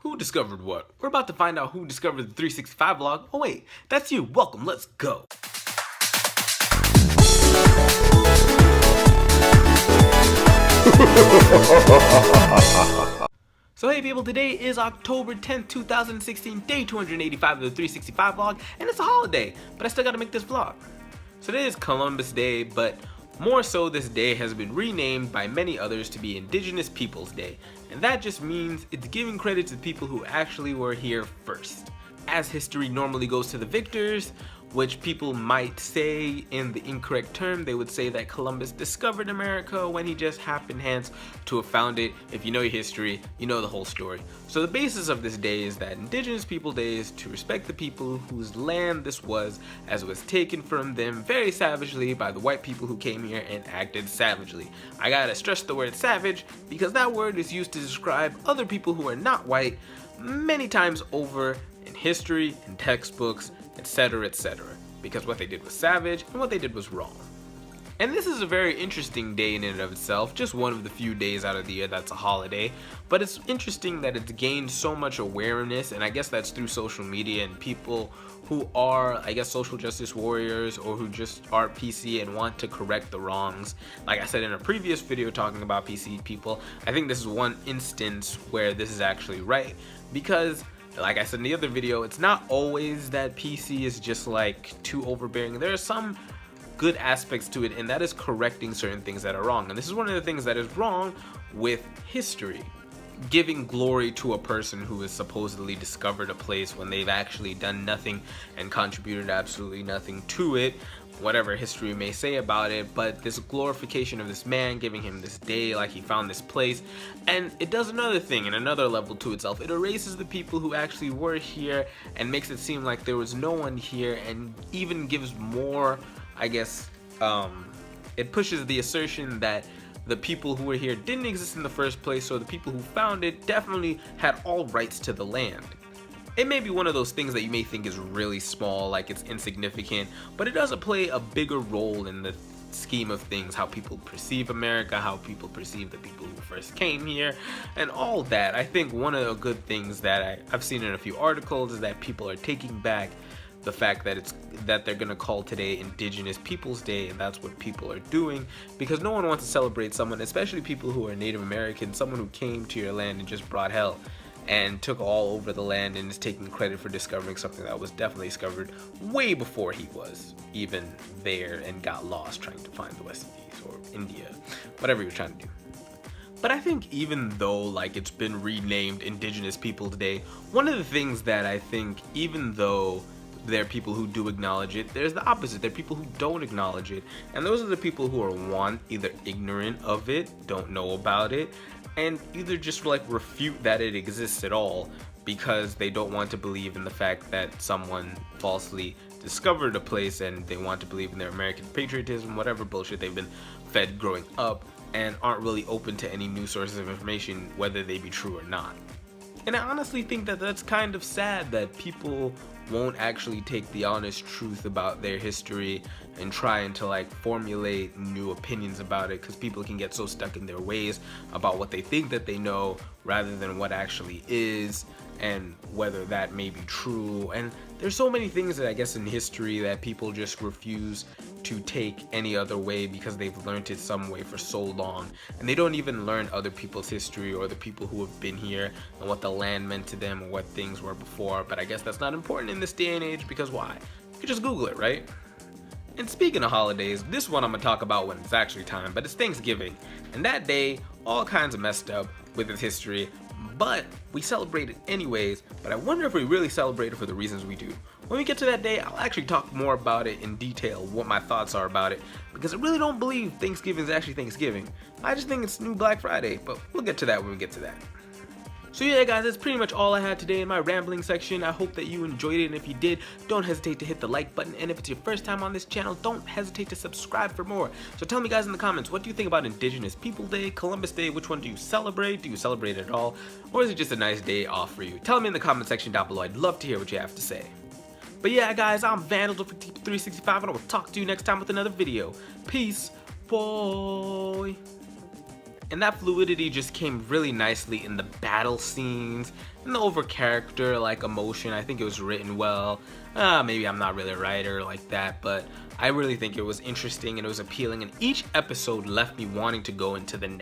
Who discovered what? We're about to find out who discovered the 365 vlog. Oh wait, that's you. Welcome, let's go. So hey people, today is October 10th, 2016, day 285 of the 365 vlog, and it's a holiday, but I still gotta make this vlog. So today is Columbus Day, but more so this day has been renamed by many others to be Indigenous Peoples Day, and that just means it's giving credit to the people who actually were here first. As history normally goes to the victors, which people might say in the incorrect term, they would say that Columbus discovered America when he just happened hence to have found it. If you know your history, you know the whole story. So the basis of this day is that Indigenous People Day is to respect the people whose land this was, as it was taken from them very savagely by the white people who came here and acted savagely. I gotta stress the word savage because that word is used to describe other people who are not white many times over in history, in textbooks, etc., etc., because what they did was savage and what they did was wrong. And this is a very interesting day in and of itself, just one of the few days out of the year that's a holiday, but it's interesting that it's gained so much awareness, and I guess that's through social media and people who are, I guess, social justice warriors or who just are PC and want to correct the wrongs. Like I said in a previous video talking about PC people, I think this is one instance where this is actually right, because like I said in the other video, it's not always that PC is just like too overbearing. There are some good aspects to it, and that is correcting certain things that are wrong. And this is one of the things that is wrong with history. Giving glory to a person who has supposedly discovered a place when they've actually done nothing and contributed absolutely nothing to it, whatever history may say about it, but this glorification of this man, giving him this day like he found this place, and it does another thing and another level to itself. It erases the people who actually were here and makes it seem like there was no one here, and even gives more, I guess, it pushes the assertion that the people who were here didn't exist in the first place, so the people who found it definitely had all rights to the land. It may be one of those things that you may think is really small, like it's insignificant, but it does play a bigger role in the scheme of things, how people perceive America, how people perceive the people who first came here, and all that. I think one of the good things that I've seen in a few articles is that people are taking back the fact that they're gonna call today Indigenous Peoples Day, and that's what people are doing, because no one wants to celebrate someone, especially people who are Native American, someone who came to your land and just brought hell and took all over the land and is taking credit for discovering something that was definitely discovered way before he was even there and got lost trying to find the West Indies or India, whatever he was trying to do. But I think even though like it's been renamed Indigenous Peoples Day, one of the things that I think, even though there are people who do acknowledge it, there's the opposite. There are people who don't acknowledge it, and those are the people who are either ignorant of it, don't know about it, and either just like refute that it exists at all because they don't want to believe in the fact that someone falsely discovered a place, and they want to believe in their American patriotism, whatever bullshit they've been fed growing up, and aren't really open to any new sources of information, whether they be true or not. And I honestly think that that's kind of sad that people won't actually take the honest truth about their history and trying to like formulate new opinions about it, because people can get so stuck in their ways about what they think that they know rather than what actually is and whether that may be true. And there's so many things that I guess in history that people just refuse to take any other way because they've learned it some way for so long, and they don't even learn other people's history or the people who have been here and what the land meant to them or what things were before. But I guess that's not important in this day and age, because why? You could just Google it, right? And speaking of holidays, this one I'm gonna talk about when it's actually time, but it's Thanksgiving, and that day all kinds of messed up with its history, but we celebrate it anyways. But I wonder if we really celebrate it for the reasons we do. When we get to that day, I'll actually talk more about it in detail, what my thoughts are about it, because I really don't believe Thanksgiving is actually Thanksgiving. I just think it's new Black Friday, but we'll get to that when we get to that. So yeah guys, that's pretty much all I had today in my rambling section. I hope that you enjoyed it, and if you did, don't hesitate to hit the like button, and if it's your first time on this channel, don't hesitate to subscribe for more. So tell me guys in the comments, what do you think about Indigenous People Day, Columbus Day? Which one do you celebrate? Do you celebrate it at all? Or is it just a nice day off for you? Tell me in the comment section down below. I'd love to hear what you have to say. But yeah guys, I'm Vandal for 365, and I will talk to you next time with another video. Peace, boy. And that fluidity just came really nicely in the battle scenes and the over character like emotion. I think it was written well. Maybe I'm not really a writer like that, but I really think it was interesting and it was appealing, and each episode left me wanting to go into the